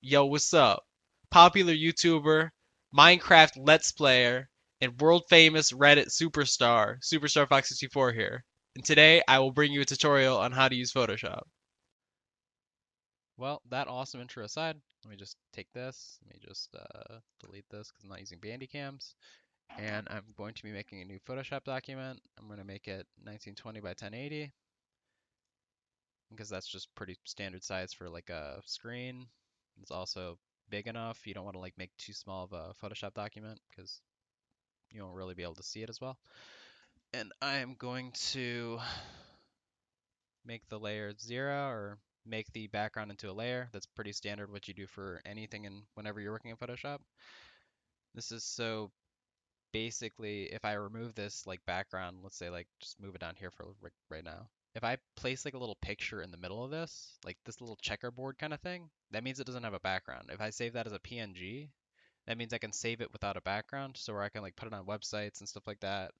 Yo, what's up? Popular YouTuber, Minecraft Let's Player, and world famous Reddit Superstar Fox64 here. And today I will bring you a tutorial on how to use Photoshop. Well, that awesome intro aside, let me just take this. Let me just delete this because I'm not using Bandicams. And I'm going to be making a new Photoshop document. I'm going to make it 1920 by 1080 because that's just pretty standard size for like a screen. It's also big enough. You don't want to like make too small of a Photoshop document because you won't really be able to see it as well. And I am going to make the layer 0 or make the background into a layer. That's pretty standard what you do for anything and whenever you're working in Photoshop. This is so basically if I remove this like background, let's say like just move it down here for right now. If I place like a little picture in the middle of this, like this little checkerboard kind of thing, that means it doesn't have a background. If I save that as a PNG, that means I can save it without a background, so where I can like put it on websites and stuff like that.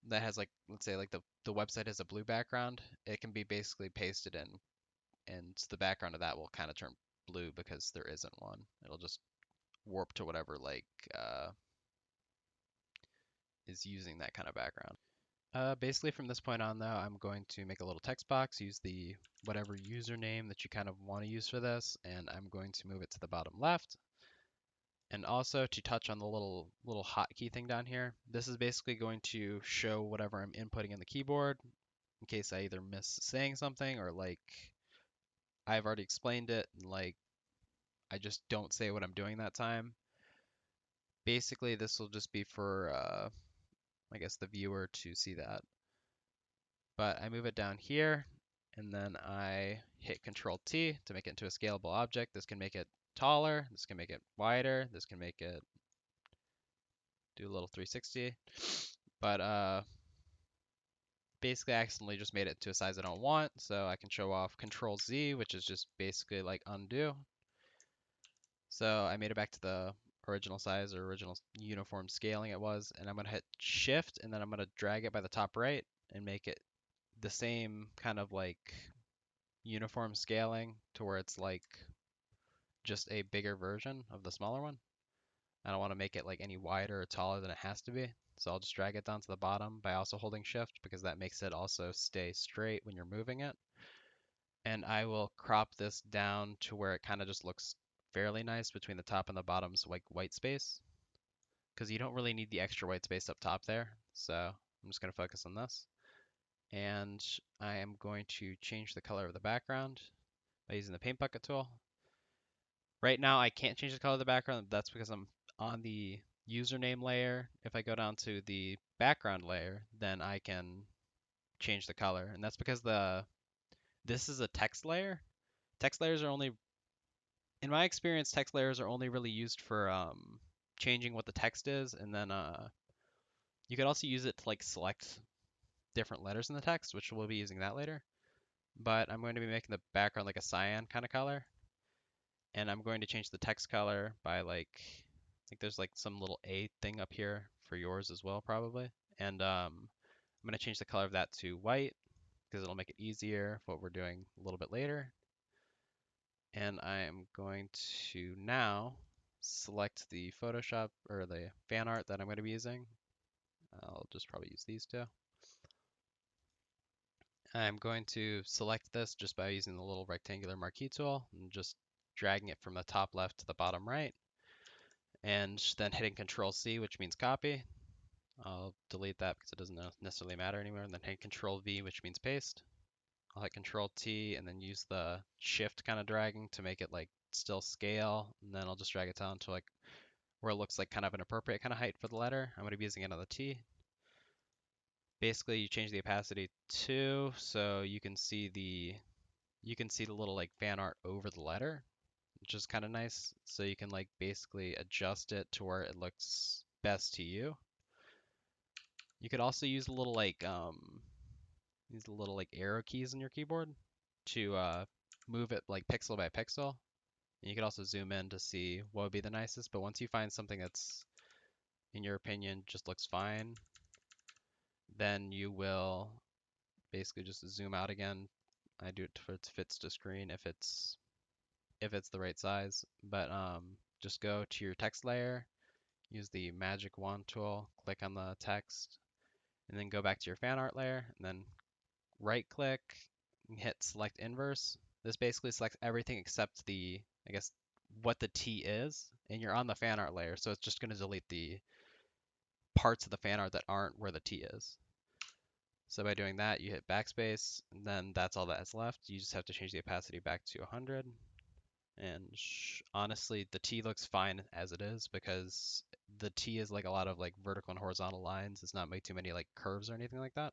That has like let's say like the website has a blue background, it can be basically pasted in and the background of that will kind of turn blue because there isn't one. It'll just warp to whatever like uh, is using that kind of background. Basically from this point on though, I'm going to make a little text box, use the whatever username that you kind of want to use for this, and I'm going to move it to the bottom left. And also to touch on the little hotkey thing down here, this is basically going to show whatever I'm inputting in the keyboard in case I either miss saying something or like I've already explained it and like I just don't say what I'm doing that time. Basically, this will just be for, I guess, the viewer to see that. But I move it down here, and then I hit Ctrl-T to make it into a scalable object. This can make it taller, this can make it wider, this can make it do a little 360. But basically, I accidentally just made it to a size I don't want, so I can show off Ctrl-Z, which is just basically like undo. So I made it back to the original size or original uniform scaling it was, and I'm going to hit shift and then I'm going to drag it by the top right and make it the same kind of like uniform scaling to where it's like just a bigger version of the smaller one. I don't want to make it like any wider or taller than it has to be. So I'll just drag it down to the bottom by also holding shift because that makes it also stay straight when you're moving it. And I will crop this down to where it kind of just looks fairly nice between the top and the bottom's like white space because you don't really need the extra white space up top there. So I'm just going to focus on this. And I am going to change the color of the background by using the paint bucket tool. Right now I can't change the color of the background. That's because I'm on the username layer. If I go down to the background layer, then I can change the color. And that's because this is a text layer. Text layers are only, in my experience, text layers are only really used for changing what the text is, and then you could also use it to like select different letters in the text, which we'll be using that later. But I'm going to be making the background like a cyan kind of color, and I'm going to change the text color by like, I think there's like some little A thing up here for yours as well, probably. And I'm going to change the color of that to white because it'll make it easier for what we're doing a little bit later. And I am going to now select the Photoshop or the fan art that I'm going to be using. I'll just probably use these two. I'm going to select this just by using the little rectangular marquee tool and just dragging it from the top left to the bottom right, and then hitting Control C, which means copy. I'll delete that because it doesn't necessarily matter anymore, and then hit Control V, which means paste. I'll hit Control T and then use the shift kind of dragging to make it like still scale, and then I'll just drag it down to like where it looks like kind of an appropriate kind of height for the letter. I'm going to be using it on the T. Basically, you change the opacity to so you can see the little like fan art over the letter, which is kind of nice. So you can like basically adjust it to where it looks best to you. You could also use these little like arrow keys in your keyboard to move it like pixel by pixel. And you could also zoom in to see what would be the nicest. But once you find something that's, in your opinion, just looks fine, then you will basically just zoom out again. I do it to it fits to screen if it's if it's the right size. But just go to your text layer, use the magic wand tool, click on the text, and then go back to your fan art layer, and then right click, and hit select inverse. This basically selects everything except the, I guess, what the T is, and you're on the fan art layer, so it's just going to delete the parts of the fan art that aren't where the T is. So by doing that, you hit backspace, and then that's all that's left. You just have to change the opacity back to 100. And honestly, the T looks fine as it is because the T is like a lot of like vertical and horizontal lines. It's not make too many like curves or anything like that.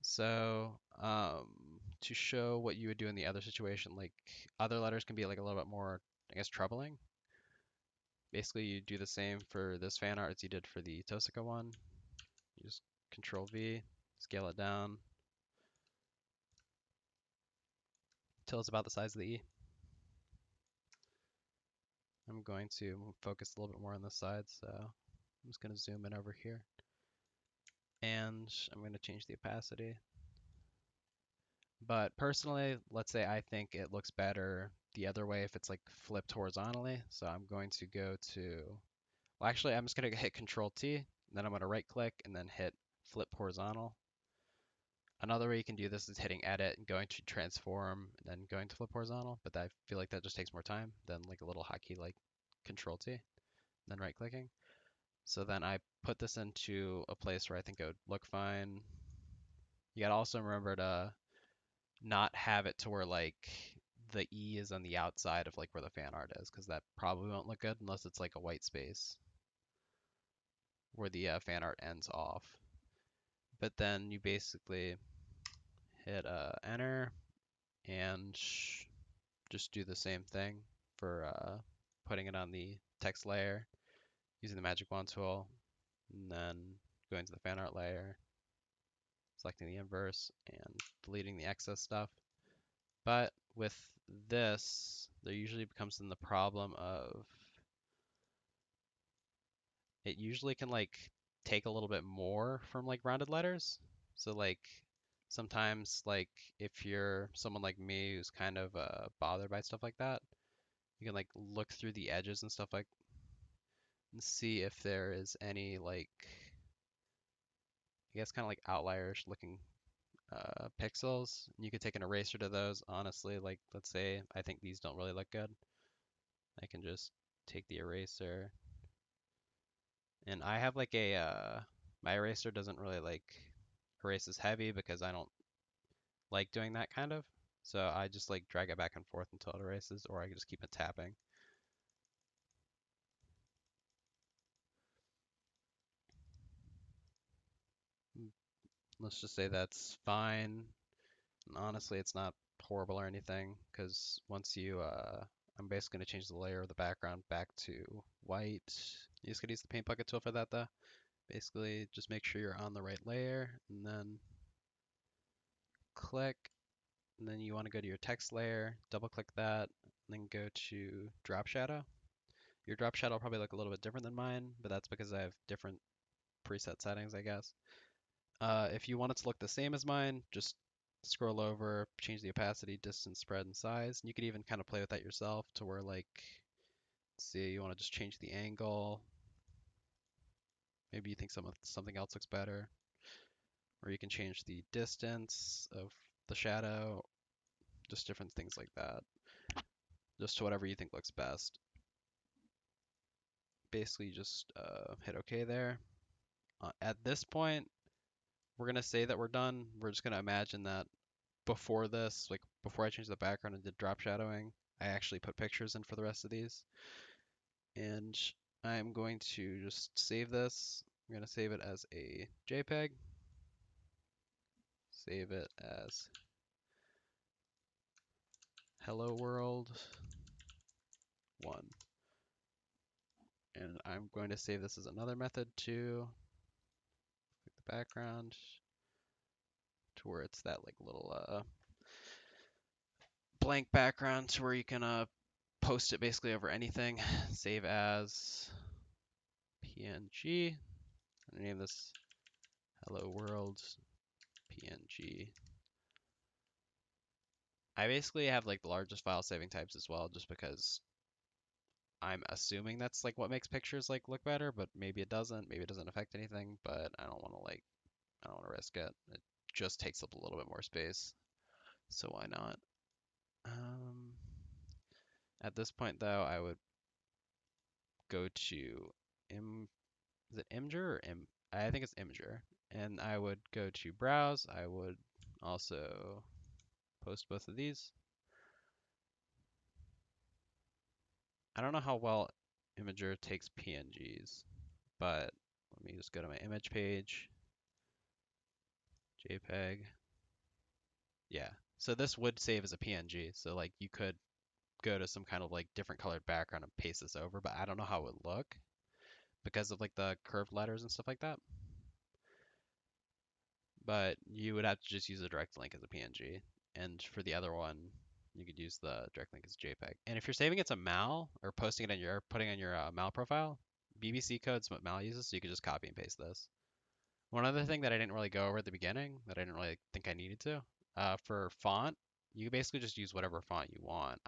So to show what you would do in the other situation, like other letters can be like a little bit more, I guess, troubling. Basically, you do the same for this fan art as you did for the Tosaka one. You just Control V, scale it down till it's about the size of the E. I'm going to focus a little bit more on this side, so I'm just going to zoom in over here. And I'm going to change the opacity. But personally, let's say I think it looks better the other way if it's like flipped horizontally. So I'm going to go to, well, actually, I'm just going to hit Control T, then I'm going to right click and then hit flip horizontal. Another way you can do this is hitting edit and going to transform and then going to flip horizontal, but I feel like that just takes more time than like a little hotkey like Control T, then right clicking. So then I put this into a place where I think it would look fine. You gotta also remember to not have it to where like the E is on the outside of like where the fan art is, because that probably won't look good unless it's like a white space where the fan art ends off. But then you basically hit enter and just do the same thing for putting it on the text layer using the magic wand tool, and then going to the fan art layer, selecting the inverse and deleting the excess stuff. But with this, there usually becomes then the problem of it usually can like take a little bit more from like rounded letters. So like sometimes like if you're someone like me who's kind of bothered by stuff like that, you can like look through the edges and stuff like and see if there is any like I guess kind of like outliers looking pixels. You could take an eraser to those. Honestly, like let's say I think these don't really look good. I can just take the eraser, and I have like a my eraser doesn't really like erase as heavy because I don't like doing that kind of. So I just like drag it back and forth until it erases, or I can just keep it tapping. Let's just say that's fine. And honestly, it's not horrible or anything because once you, I'm basically going to change the layer of the background back to white. You just got to use the paint bucket tool for that though. Basically, just make sure you're on the right layer and then click. And then you want to go to your text layer, double click that, and then go to drop shadow. Your drop shadow will probably look a little bit different than mine, but that's because I have different preset settings, I guess. If you want it to look the same as mine, just scroll over, change the opacity, distance, spread, and size. And you could even kind of play with that yourself to where like, see, you want to just change the angle. Maybe you think something else looks better. Or you can change the distance of the shadow, just different things like that. Just to whatever you think looks best. Basically, just hit OK there. At this point, we're going to say that we're done. We're just going to imagine that before this, like before I changed the background and did drop shadowing, I actually put pictures in for the rest of these. And I'm going to just save this. I'm going to save it as a JPEG. Save it as Hello World 1. And I'm going to save this as another method too. Click the background to where it's that like little blank background to where you can post it basically over anything. Save as PNG. I'm gonna name this Hello World PNG. I basically have like the largest file saving types as well, just because I'm assuming that's like what makes pictures like look better, but maybe it doesn't. Maybe it doesn't affect anything, but I don't want to risk it. It just takes up a little bit more space, so why not? Um, at this point though, I would go to im is it Imgur or im I think it's Imgur, and I would go to browse. I would also post both of these. I don't know how well Imager takes PNGs, but let me just go to my image page, JPEG. Yeah. So this would save as a PNG. So like you could go to some kind of like different colored background and paste this over, but I don't know how it would look because of like the curved letters and stuff like that. But you would have to just use a direct link as a PNG. And for the other one, you could use the direct link as JPEG. And if you're saving it to MAL or posting it on your putting on your MAL profile, BBC code's what MAL uses, so you could just copy and paste this. One other thing that I didn't really go over at the beginning that I didn't really think I needed to, for font, you basically just use whatever font you want.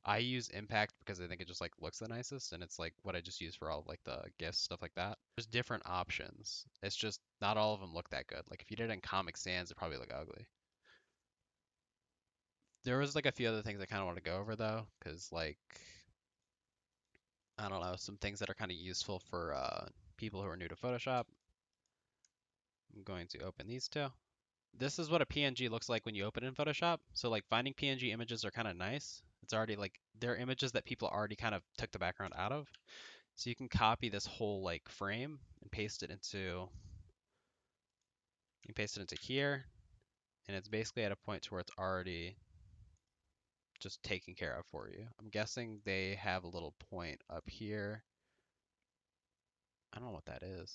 I use Impact because I think it just like looks the nicest, and it's like what I just use for all of, like the GIFs stuff like that. There's different options. It's just not all of them look that good. Like if you did it in Comic Sans, it probably look ugly. There was like a few other things I kind of want to go over though, because like I don't know, some things that are kind of useful for people who are new to Photoshop. I'm going to open these two. This is what a PNG looks like when you open it in Photoshop. So like finding PNG images are kind of nice. It's already like they're images that people already kind of took the background out of. So you can copy this whole like frame and paste it into here, and it's basically at a point to where it's already just taken care of for you. I'm guessing they have a little point up here. I don't know what that is.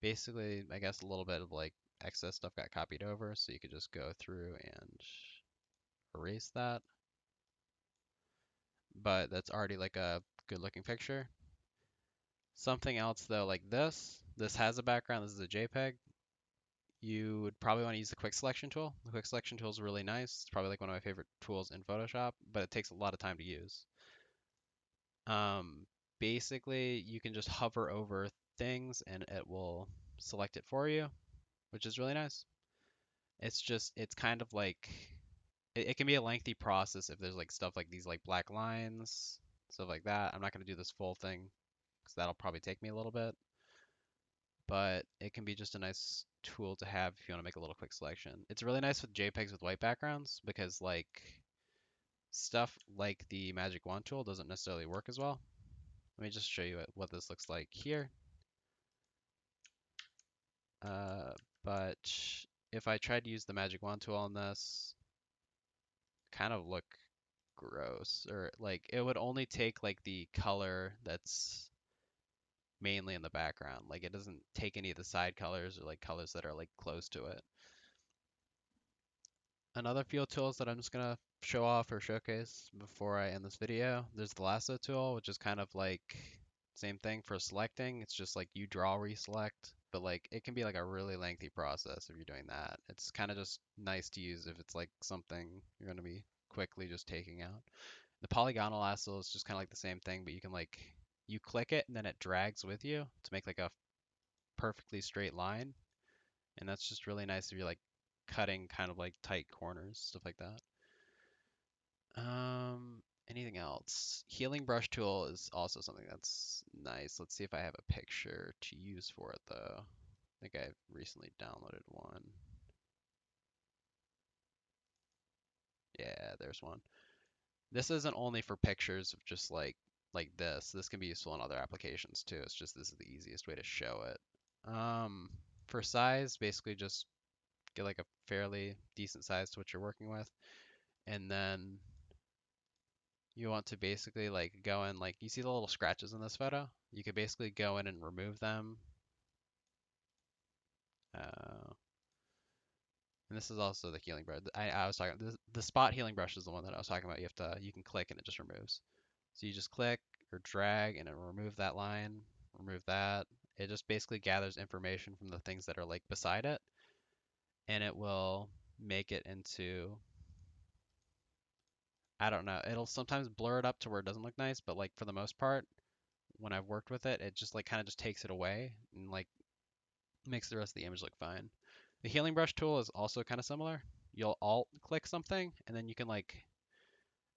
Basically, I guess a little bit of like excess stuff got copied over, so you could just go through and erase that. But that's already like a good looking picture. Something else though, like this has a background, this is a JPEG. You would probably want to use the quick selection tool. The quick selection tool is really nice. It's probably like one of my favorite tools in Photoshop, but it takes a lot of time to use. Um, basically, you can just hover over things and it will select it for you, which is really nice. It's kind of like, it can be a lengthy process if there's like stuff like these like black lines, stuff like that. I'm not going to do this full thing because that'll probably take me a little bit, but it can be just a nice tool to have if you want to make a little quick selection. It's really nice with JPEGs with white backgrounds because like stuff like the Magic Wand tool doesn't necessarily work as well. Let me just show you what this looks like here. Uh, but if I tried to use the Magic Wand tool on this, kind of look gross, or like it would only take like the color that's mainly in the background. Like it doesn't take any of the side colors or like colors that are like close to it. Another few tools that I'm just gonna show off or showcase before I end this video. There's the lasso tool, which is kind of like same thing for selecting. It's just like you draw reselect, but like it can be like a really lengthy process if you're doing that. It's kind of just nice to use if it's like something you're gonna be quickly just taking out. The polygonal lasso is just kind of like the same thing, but you can like you click it and then it drags with you to make like a perfectly straight line, and that's just really nice if you're like cutting kind of like tight corners, stuff like that. Anything else? Healing brush tool is also something that's nice. Let's see if I have a picture to use for it though. I think I've recently downloaded one. Yeah, there's one. This isn't only for pictures of just like this. This can be useful in other applications too. It's just this is the easiest way to show it. For size, basically just get like a fairly decent size to what you're working with, and then you want to basically like go in, like you see the little scratches in this photo, you could basically go in and remove them. Uh, and this is also the healing brush. I was talking the spot healing brush is the one that I was talking about. You can click and it just removes. So you just click or drag and it will remove that line, remove that. It just basically gathers information from the things that are like beside it, and it will make it into I don't know. It'll sometimes blur it up to where it doesn't look nice, but like for the most part, when I've worked with it, it just like kind of just takes it away and like makes the rest of the image look fine. The healing brush tool is also kind of similar. You'll alt click something and then you can like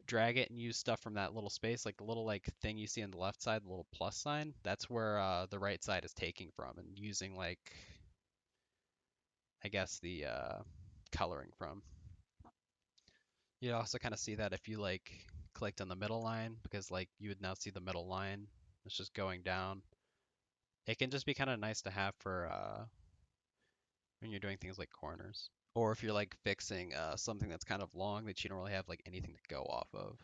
drag it and use stuff from that little space, like the little like thing you see on the left side, the little plus sign. That's where the right side is taking from and using like I guess the coloring from. You also kind of see that if you like clicked on the middle line because like you would now see the middle line. It's just going down. It can just be kind of nice to have for when you're doing things like corners. Or if you're like fixing something that's kind of long that you don't really have like anything to go off of.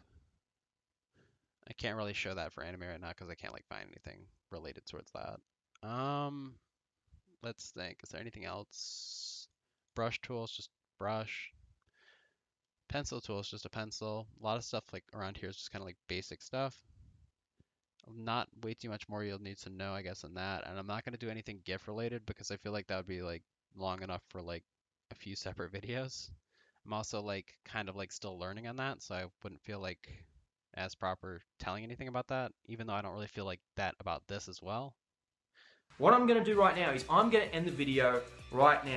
I can't really show that for anime right now because I can't like find anything related towards that. Um, let's think. Is there anything else? Brush tools, just brush. Pencil tool is just a pencil. A lot of stuff like around here is just kind of like basic stuff. Not way too much more you'll need to know, I guess, on that. And I'm not going to do anything GIF related because I feel like that would be like long enough for like a few separate videos. I'm also like kind of like still learning on that, so I wouldn't feel like as proper telling anything about that, even though I don't really feel like that about this as well. What I'm going to do right now is I'm going to end the video right now.